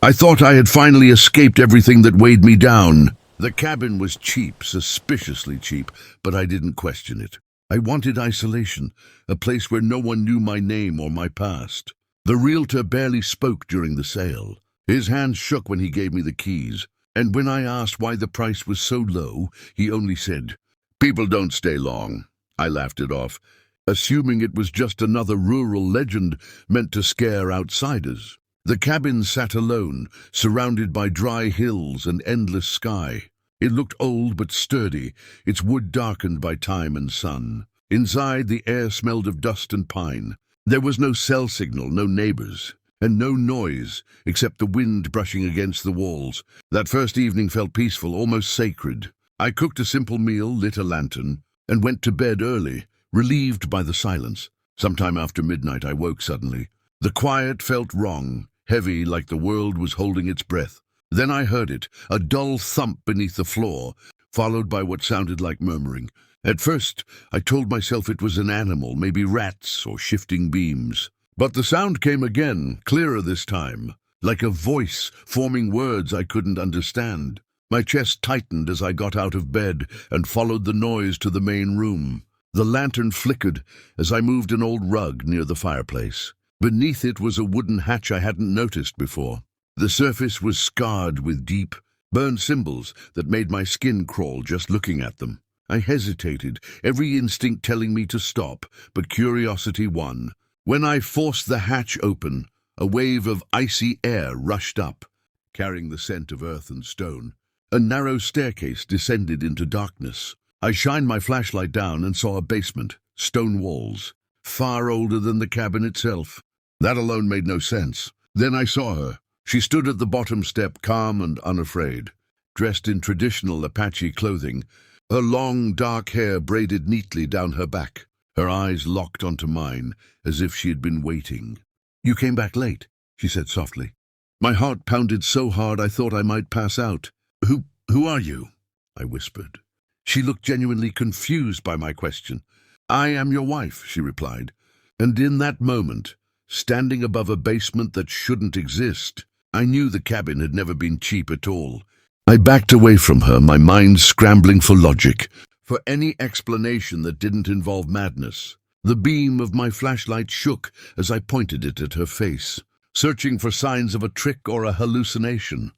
I thought I had finally escaped everything that weighed me down. The cabin was cheap, suspiciously cheap, but I didn't question it. I wanted isolation, a place where no one knew my name or my past. The realtor barely spoke during the sale. His hand shook when he gave me the keys, and when I asked why the price was so low, he only said, "People don't stay long." I laughed it off, assuming it was just another rural legend meant to scare outsiders. The cabin sat alone, surrounded by dry hills and endless sky. It looked old but sturdy, its wood darkened by time and sun. Inside, the air smelled of dust and pine. There was no cell signal, no neighbors, and no noise except the wind brushing against the walls. That first evening felt peaceful, almost sacred. I cooked a simple meal, lit a lantern, and went to bed early, relieved by the silence. Sometime after midnight, I woke suddenly. The quiet felt wrong, heavy like the world was holding its breath. Then I heard it, a dull thump beneath the floor, followed by what sounded like murmuring. At first, I told myself it was an animal, maybe rats or shifting beams. But the sound came again, clearer this time, like a voice forming words I couldn't understand. My chest tightened as I got out of bed and followed the noise to the main room. The lantern flickered as I moved an old rug near the fireplace. Beneath it was a wooden hatch I hadn't noticed before. The surface was scarred with deep, burned symbols that made my skin crawl just looking at them. I hesitated, every instinct telling me to stop, but curiosity won. When I forced the hatch open, a wave of icy air rushed up, carrying the scent of earth and stone. A narrow staircase descended into darkness. I shined my flashlight down and saw a basement, stone walls, far older than the cabin itself. That alone made no sense. Then I saw her. She stood at the bottom step, calm and unafraid, dressed in traditional Apache clothing, her long, dark hair braided neatly down her back, her eyes locked onto mine, as if she had been waiting. "You came back late," she said softly. My heart pounded so hard I thought I might pass out. Who are you?" I whispered. She looked genuinely confused by my question. "I am your wife," she replied. And in that moment, standing above a basement that shouldn't exist, I knew the cabin had never been cheap at all. I backed away from her, my mind scrambling for logic, for any explanation that didn't involve madness. The beam of my flashlight shook as I pointed it at her face, searching for signs of a trick or a hallucination.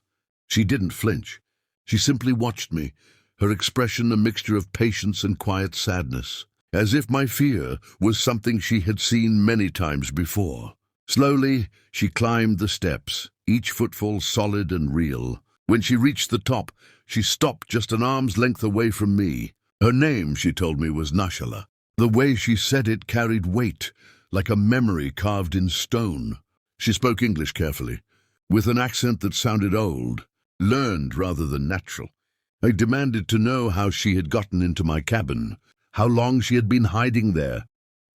She didn't flinch. She simply watched me, her expression a mixture of patience and quiet sadness, as if my fear was something she had seen many times before. Slowly, she climbed the steps, each footfall solid and real. When she reached the top, she stopped just an arm's length away from me. Her name, she told me, was Nashala. The way she said it carried weight, like a memory carved in stone. She spoke English carefully, with an accent that sounded old, learned rather than natural. I demanded to know how she had gotten into my cabin, how long she had been hiding there.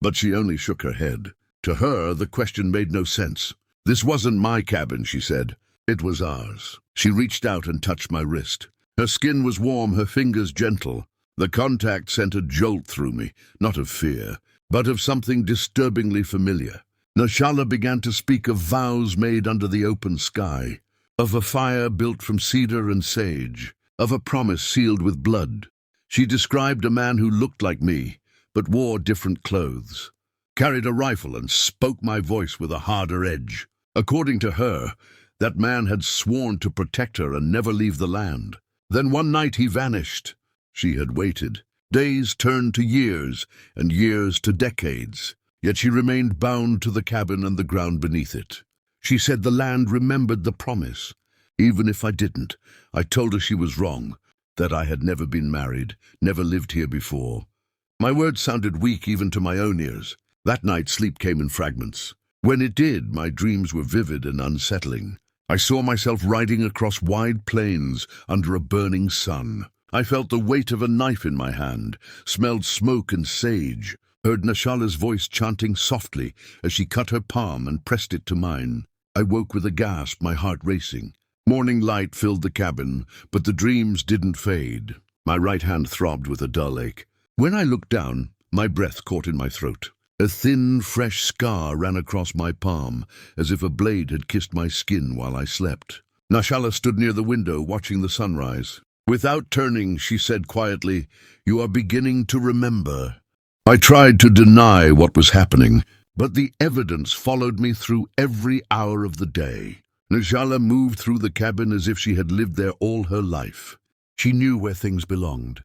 But she only shook her head. To her, the question made no sense. "This wasn't my cabin," she said. "It was ours." She reached out and touched my wrist. Her skin was warm, her fingers gentle. The contact sent a jolt through me, not of fear, but of something disturbingly familiar. Nashala began to speak of vows made under the open sky, of a fire built from cedar and sage, of a promise sealed with blood. She described a man who looked like me, but wore different clothes, carried a rifle and spoke my voice with a harder edge. According to her, that man had sworn to protect her and never leave the land. Then one night he vanished. She had waited. Days turned to years, and years to decades. Yet she remained bound to the cabin and the ground beneath it. She said the land remembered the promise. Even if I didn't, I told her she was wrong, that I had never been married, never lived here before. My words sounded weak even to my own ears. That night sleep came in fragments. When it did, my dreams were vivid and unsettling. I saw myself riding across wide plains under a burning sun. I felt the weight of a knife in my hand, smelled smoke and sage, heard Nashala's voice chanting softly as she cut her palm and pressed it to mine. I woke with a gasp, my heart racing. Morning light filled the cabin, but the dreams didn't fade. My right hand throbbed with a dull ache. When I looked down, my breath caught in my throat. A thin, fresh scar ran across my palm, as if a blade had kissed my skin while I slept. Nashala stood near the window, watching the sunrise. Without turning, she said quietly, "You are beginning to remember." I tried to deny what was happening, but the evidence followed me through every hour of the day. Nashala moved through the cabin as if she had lived there all her life. She knew where things belonged,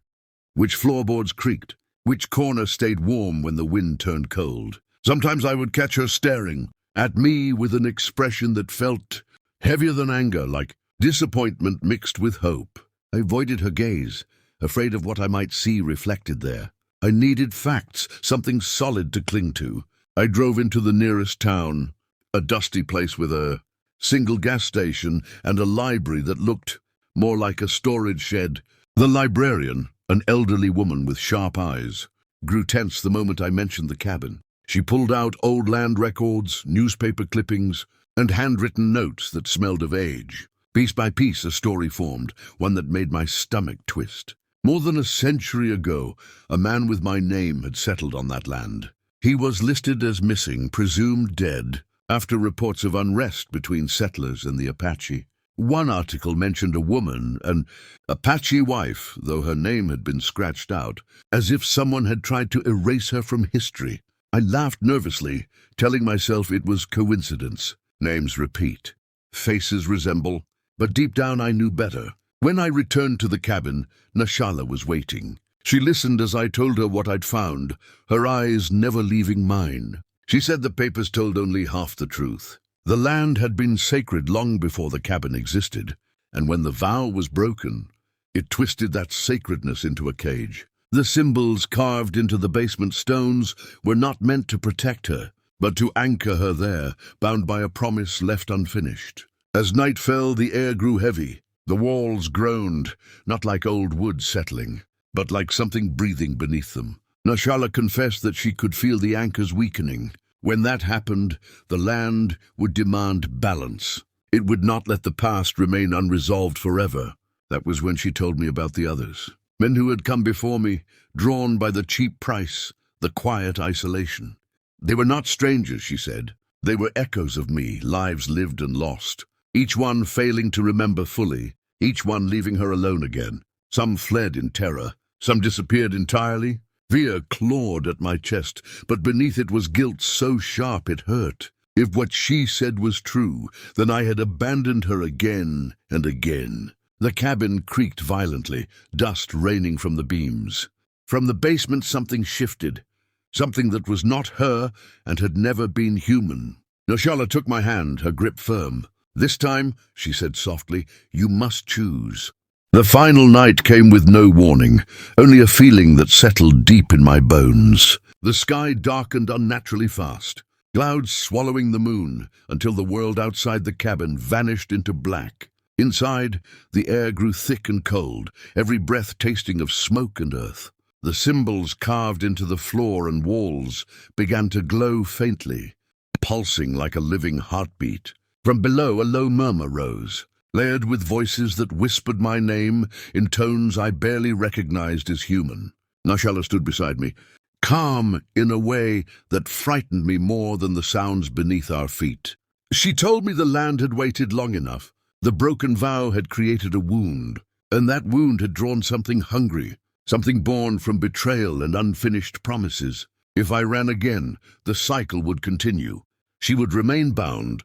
which floorboards creaked, which corner stayed warm when the wind turned cold. Sometimes I would catch her staring at me with an expression that felt heavier than anger, like disappointment mixed with hope. I avoided her gaze, afraid of what I might see reflected there. I needed facts, something solid to cling to. I drove into the nearest town, a dusty place with a single gas station and a library that looked more like a storage shed. The librarian, an elderly woman with sharp eyes, grew tense the moment I mentioned the cabin. She pulled out old land records, newspaper clippings, and handwritten notes that smelled of age. Piece by piece, a story formed, one that made my stomach twist. More than a century ago, a man with my name had settled on that land. He was listed as missing, presumed dead, after reports of unrest between settlers and the Apache. One article mentioned a woman, an Apache wife, though her name had been scratched out, as if someone had tried to erase her from history. I laughed nervously, telling myself it was coincidence. Names repeat, faces resemble, but deep down I knew better. When I returned to the cabin, Nashala was waiting. She listened as I told her what I'd found, her eyes never leaving mine. She said the papers told only half the truth. The land had been sacred long before the cabin existed, and when the vow was broken, it twisted that sacredness into a cage. The symbols carved into the basement stones were not meant to protect her, but to anchor her there, bound by a promise left unfinished. As night fell, the air grew heavy. The walls groaned, not like old wood settling, but like something breathing beneath them. Nashala confessed that she could feel the anchors weakening. When that happened, the land would demand balance. It would not let the past remain unresolved forever. That was when she told me about the others. Men who had come before me, drawn by the cheap price, the quiet isolation. They were not strangers, she said. They were echoes of me, lives lived and lost. Each one failing to remember fully, each one leaving her alone again. Some fled in terror, some disappeared entirely. Fear clawed at my chest, but beneath it was guilt so sharp it hurt. If what she said was true, then I had abandoned her again and again. The cabin creaked violently, dust raining from the beams. From the basement something shifted, something that was not her and had never been human. Nashala took my hand, her grip firm. "This time," she said softly, "you must choose." The final night came with no warning, only a feeling that settled deep in my bones. The sky darkened unnaturally fast, clouds swallowing the moon, until the world outside the cabin vanished into black. Inside, the air grew thick and cold, every breath tasting of smoke and earth. The symbols carved into the floor and walls began to glow faintly, pulsing like a living heartbeat. From below, a low murmur rose, layered with voices that whispered my name in tones I barely recognized as human. Nashala stood beside me, calm in a way that frightened me more than the sounds beneath our feet. She told me the land had waited long enough. The broken vow had created a wound, and that wound had drawn something hungry, something born from betrayal and unfinished promises. If I ran again, the cycle would continue. She would remain bound,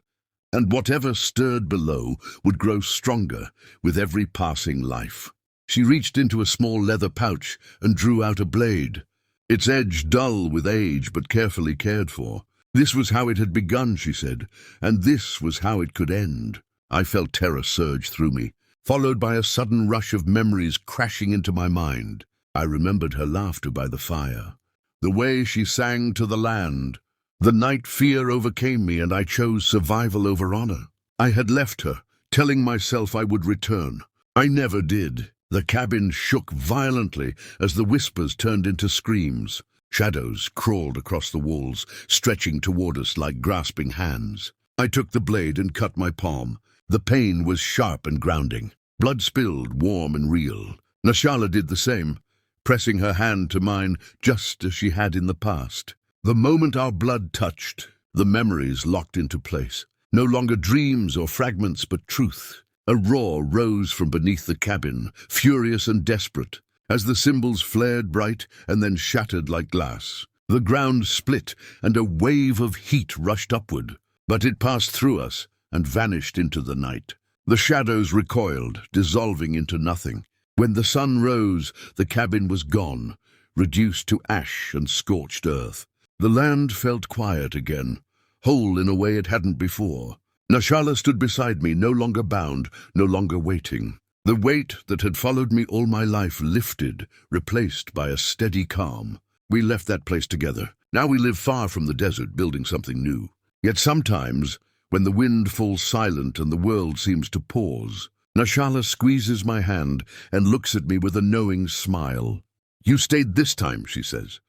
and whatever stirred below would grow stronger with every passing life. She reached into a small leather pouch and drew out a blade, its edge dull with age but carefully cared for. This was how it had begun, she said, and this was how it could end. I felt terror surge through me, followed by a sudden rush of memories crashing into my mind. I remembered her laughter by the fire, the way she sang to the land. The night fear overcame me, and I chose survival over honor. I had left her, telling myself I would return. I never did. The cabin shook violently as the whispers turned into screams. Shadows crawled across the walls, stretching toward us like grasping hands. I took the blade and cut my palm. The pain was sharp and grounding. Blood spilled, warm and real. Nashala did the same, pressing her hand to mine just as she had in the past. The moment our blood touched, the memories locked into place. No longer dreams or fragments, but truth. A roar rose from beneath the cabin, furious and desperate, as the cymbals flared bright and then shattered like glass. The ground split, and a wave of heat rushed upward, but it passed through us and vanished into the night. The shadows recoiled, dissolving into nothing. When the sun rose, the cabin was gone, reduced to ash and scorched earth. The land felt quiet again, whole in a way it hadn't before. Nashala stood beside me, no longer bound, no longer waiting. The weight that had followed me all my life lifted, replaced by a steady calm. We left that place together. Now we live far from the desert, building something new. Yet sometimes, when the wind falls silent and the world seems to pause, Nashala squeezes my hand and looks at me with a knowing smile. "You stayed this time," she says.